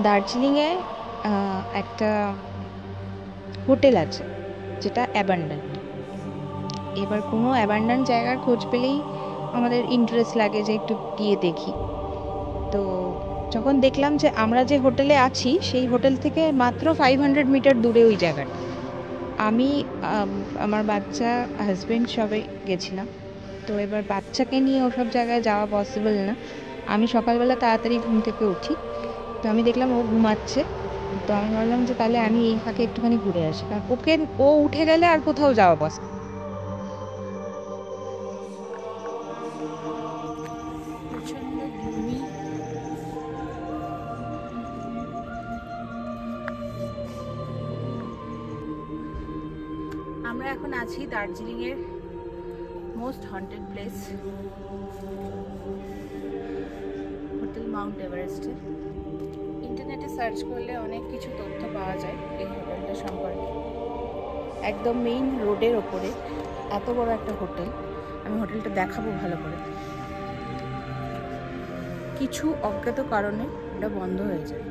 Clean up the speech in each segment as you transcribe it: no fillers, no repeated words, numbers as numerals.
দার্জিলিংয়ে একটা হোটেল আছে যেটা অ্যাবান্ডেন্ট। এবার কোনো অ্যাবান্ডেন্ট জায়গার খোঁজ পেলেই আমাদের ইন্টারেস্ট লাগে যে একটু গিয়ে দেখি। তো যখন দেখলাম যে আমরা যে হোটেলে আছি সেই হোটেল থেকে মাত্র 500 মিটার দূরে ওই জায়গাটা, আমি আমার বাচ্চা, হাজব্যান্ড সবাই গেছিলাম। তো এবার বাচ্চাকে নিয়ে ওসব জায়গায় যাওয়া পসিবল না। আমি সকালবেলা তাড়াতাড়ি ঘুম থেকে উঠি, তো আমি দেখলাম ও ঘুমাচ্ছে। তো আমি ভাবলাম যে তাহলে আমি এই ফাঁকে একটুখানি ঘুরে আসি, কারণ ও উঠে গেলে আর কোথাও যাওয়া পসিবল। আমরা এখন আছি দার্জিলিংয়ের most haunted place, hotel mount এভারেস্টে। ইন্টারনেটে সার্চ করলে অনেক কিছু তথ্য পাওয়া যায় এই হোটেলটা সম্পর্কে। একদম মেইন রোডের ওপরে এত বড় একটা হোটেল। আমি হোটেলটা দেখাবো ভালো করে। কিছু অজ্ঞাত কারণে এটা বন্ধ হয়ে যায়।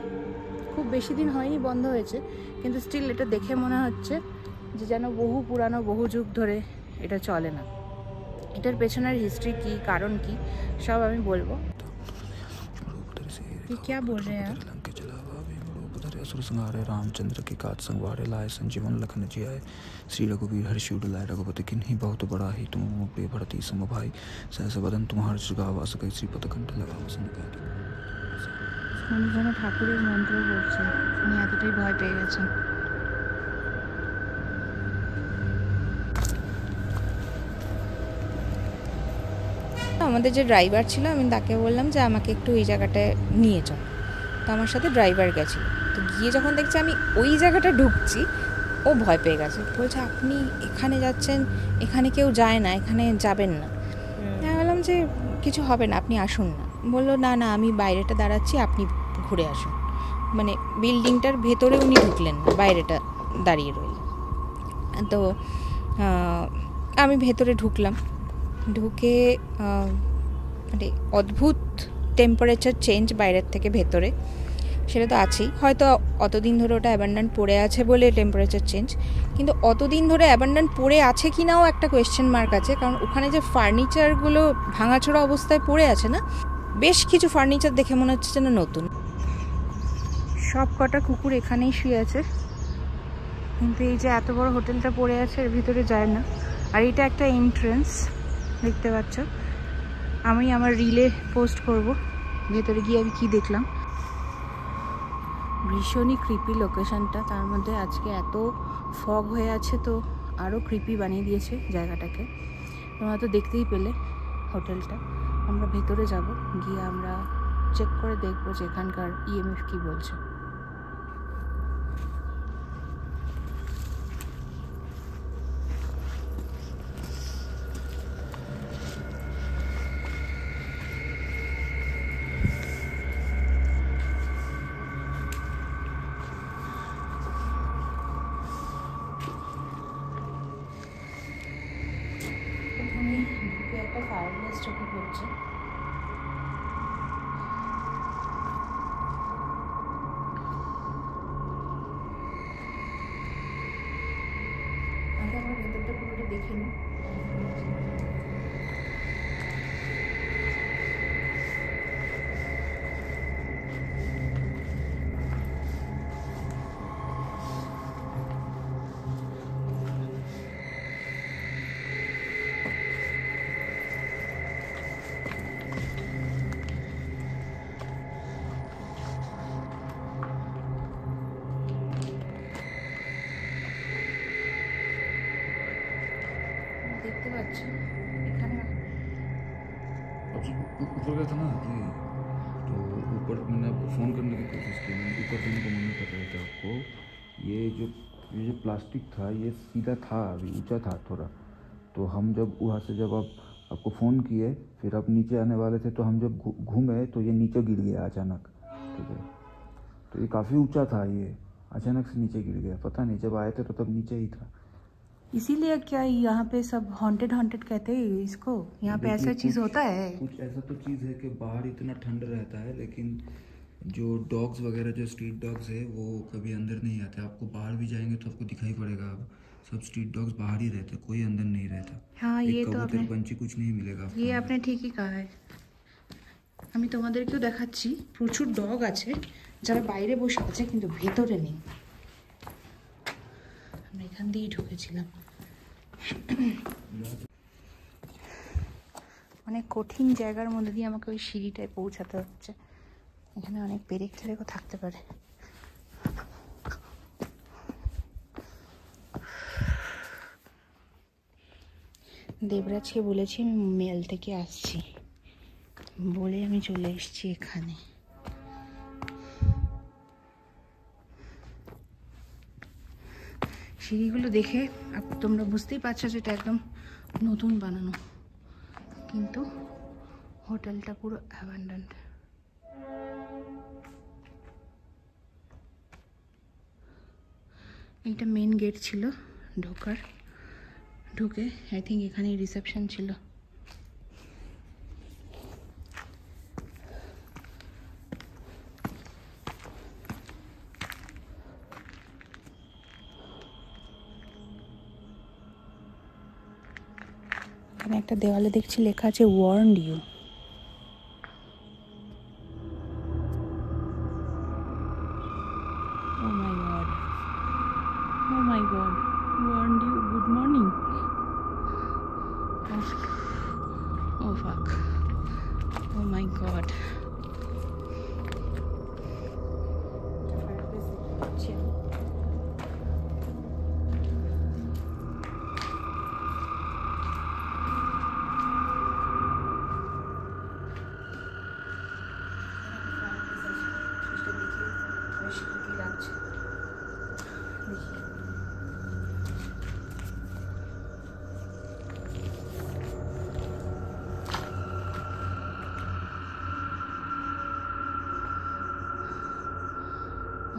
খুব বেশি দিন হয়নি বন্ধ হয়েছে, কিন্তু স্টিল এটা দেখে মনে হচ্ছে যে যেন বহু পুরানো, বহু যুগ ধরে এটা চলে না। এটার পেছনের হিস্ট্রি কি, কারণ কি, সব আমি বলবো। क्या बोल रहे हैं असुर संहारे रामचंद्र की काज संगवारे लाए संजीवन लखन जियाए श्री रघुवीर हर्ष लाए रघुपति किन्हीं बहुत बड़ा ही तुम पे भरती सम भाई सहस बदन तुम्हार गावा सके श्रीपद कंठ लगा উনি যেন ঠাকুরের মন্ত্র বলছেন, উনি এতটাই ভয় পেয়ে গেছেন। আমাদের যে ড্রাইভার ছিল, আমি তাকে বললাম যে আমাকে একটু ওই জায়গাটায় নিয়ে চল। তো আমার সাথে ড্রাইভার গেছিল। তো গিয়ে যখন দেখছি আমি ওই জায়গাটা ঢুকছি, ও ভয় পেয়ে গেছে। বলছে আপনি এখানে যাচ্ছেন, এখানে কেউ যায় না, এখানে যাবেন না। আমি বললাম যে কিছু হবে না, আপনি আসুন না। বললো না না, আমি বাইরেটা দাঁড়াচ্ছি, আপনি ঘুরে আসুন। মানে বিল্ডিংটার ভেতরে উনি ঢুকলেন না, বাইরেটা দাঁড়িয়ে রইলেন। তো আমি ভেতরে ঢুকলাম। ঢুকে মানে অদ্ভুত টেম্পারেচার চেঞ্জ বাইরের থেকে ভেতরে, সেটা তো আছেই। হয়তো অতদিন ধরে ওটা অ্যাবান্ডেন্ট পড়ে আছে বলে টেম্পারেচার চেঞ্জ, কিন্তু অতদিন ধরে অ্যাবান্ডেন্ট পড়ে আছে কি নাও একটা কোয়েশ্চেন মার্ক আছে। কারণ ওখানে যে ফার্নিচারগুলো ভাঙাচোরা অবস্থায় পড়ে আছে না, বেশ কিছু ফার্নিচার দেখে মনে হচ্ছে যেন নতুন। সব কটা কুকুর এখানেই শুয়ে আছে, কিন্তু এই যে এত বড় হোটেলটা পড়ে আছে এর ভিতরে যায় না। আর এটা একটা এন্ট্রেন্স, দেখতে পাচ্ছ। আমি আমার রিলে পোস্ট করব ভেতরে গিয়ে আমি কি দেখলাম। ভীষণই ক্রিপি লোকেশনটা, তার মধ্যে আজকে এত ফগ হয়ে আছে, তো আরও ক্রিপি বানিয়ে দিয়েছে জায়গাটাকে। তোমরা তো দেখতেই পেলে হোটেলটা। আমরা ভেতরে যাব, গিয়ে আমরা চেক করে দেখবো যে এখানকার ইএমএফ কি বলছে। একটা ফায়ারপ্লেস চোখে পড়ছে। আগে আমার ভেতরটা পুরোটা দেখে নিই। দেখতে পাচ্ছ এখানে ऊपर गया था ना कि तो ऊपर मैंने आपको फ़ोन करने की कोशिश की, मैंने ऊपर करने को मना कर रहे थे आपको। ये जो प्लास्टिक था ये सीधा था, अभी ऊंचा था थोड़ा। तो हम जब वहाँ से जब आपको फ़ोन किए, फिर आप नीचे आने वाले थे, तो हम जब घूमे तो ये नीचे गिर गया अचानक। ठीक है, तो ये काफ़ी ऊंचा था, ये अचानक से नीचे गिर गया। पता नहीं, जब आए थे तो तब नीचे ही था। इसीलिए क्या यहाँ पे सब हॉन्टेड हॉन्टेड कहते हैं इसको? यहाँ पे ऐसा चीज़ होता है? कुछ ऐसा तो चीज़ है कि बाहर इतना ठंड रहता है, लेकिन जो डॉग्स वगैरह जो स्ट्रीट डॉग्स है वो कभी अंदर नहीं आते, आपको बाहर भी जाएंगे तो आपको दिखाई पड़ेगा। अब सब स्ट्रीट डॉग्स बाहर ही रहते, कोई अंदर नहीं रहता। हाँ, एक ये तो कबूतर आपने पंछी कुछ नहीं मिलेगा आपको ये अंदर। আপনি ঠিকই कहा है। আমি তোমাদেরকেও দেখাচ্ছি, প্রচুর ডগ আছে যারা বাইরে বসে আছে কিন্তু ভেতরে নেই। আমরা এখান দিয়েই ঢুকেছিলাম। অনেক কঠিন জায়গার মধ্যে দিয়ে আমাকে ওই সিঁড়িটায় পৌঁছাতে হচ্ছে। এখানে অনেক পেরেক টেরেকও থাকতে পারে। দেবরাজকে বলেছি আমি মেল থেকে আসছি, বলে আমি চলে এসেছি এখানে। সিঁড়িগুলো দেখে তোমরা বুঝতেই পারছো যে এটা একদম নতুন বানানো, কিন্তু হোটেলটা পুরো অ্যাবান্ডেন্ড। এটা মেন গেট ছিল ঢোকার, ঢুকে আই থিঙ্ক এখানেই রিসেপশন ছিল। এখানে একটা দেওয়ালে দেখছি লেখা আছে warned you. Oh my god. Oh my god. Warned you. Good morning. Oh fuck. Oh my god.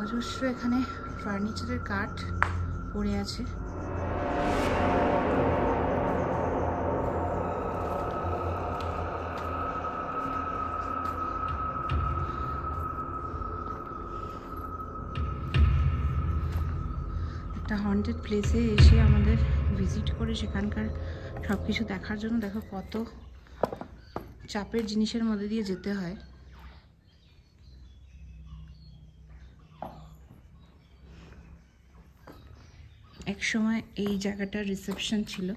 অজস্র এখানে ফার্নিচারের কাঠ পড়ে আছে। একটা হন্টেড প্লেসে এসে আমাদের ভিজিট করে সেখানকার সব কিছু দেখার জন্য দেখো কত চাপের জিনিসের মধ্যে দিয়ে যেতে হয়। এক সময় এই জায়গাটার রিসেপশন ছিল।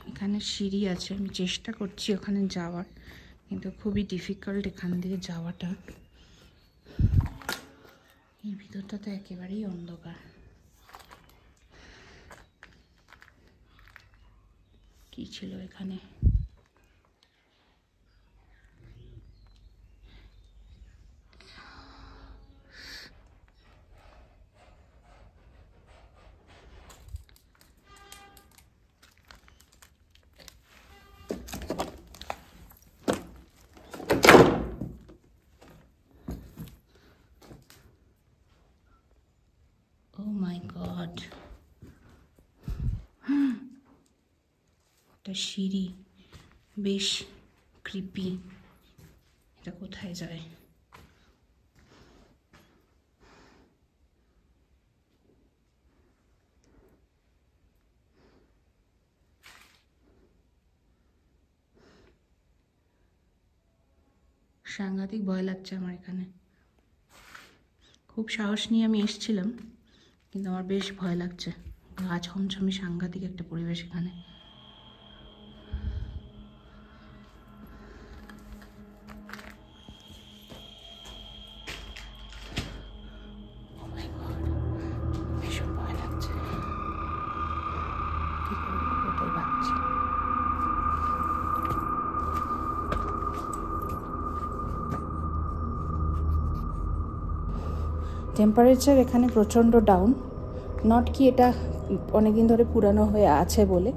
এখানে সিঁড়ি আছে, আমি চেষ্টা করছি ওখানে যাওয়ার, কিন্তু খুবই ডিফিকাল্ট এখান দিয়ে যাওয়াটা। এই ভিতরটা তো একেবারেই অন্ধকার। কি ছিল এখানে? Oh my god. একটা সিঁড়ি, বেশ ক্রিপি। এটা কোথায় যায়? সাংঘাতিক ভয় লাগছে আমার এখানে। খুব সাহস নিয়ে আমি এসেছিলাম, কিন্তু আমার বেশ ভয় লাগছে। গা ছমছমে সাংঘাতিক একটা পরিবেশ এখানে। ভীষণ ভয় লাগছে। কি করবো ওটাই ভাবছি। টেম্পারেচার এখানে প্রচণ্ড ডাউন। নট কি এটা অনেকদিন ধরে পুরানো হয়ে আছে বলে,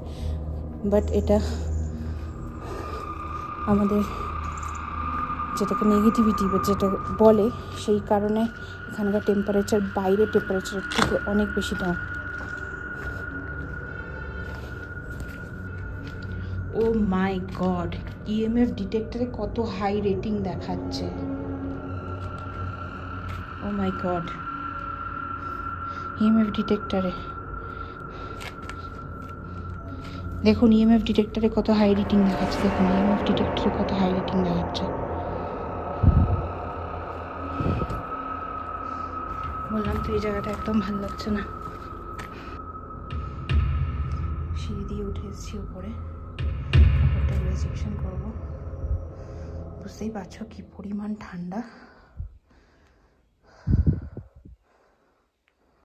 বাট এটা আমাদের যেটাকে নেগেটিভিটি বা যেটা বলে সেই কারণে এখানকার টেম্পারেচার বাইরের টেম্পারেচারের থেকে অনেক বেশি ডাউন। ও মাই গড, ইএমএফ ডিটেক্টরে কত হাই রেটিং দেখাচ্ছে। ও মাই গড, ইএমএফ ডিটেক্টরে দেখুন, ইএমএফ ডিটেক্টরে কত হাই রিডিং দেখাচ্ছে। দেখুন ইএমএফ ডিটেক্টরে কত হাই রিডিং দেখাচ্ছে। বললাম তো এই জায়গাটা একদম ভালো লাগছে না। সিঁড়ি দিয়ে উঠে এসেছি উপরে, উপরটা রেজিস্ট্রেশন করবো। বুঝতেই পারছো কি পরিমাণ ঠান্ডা।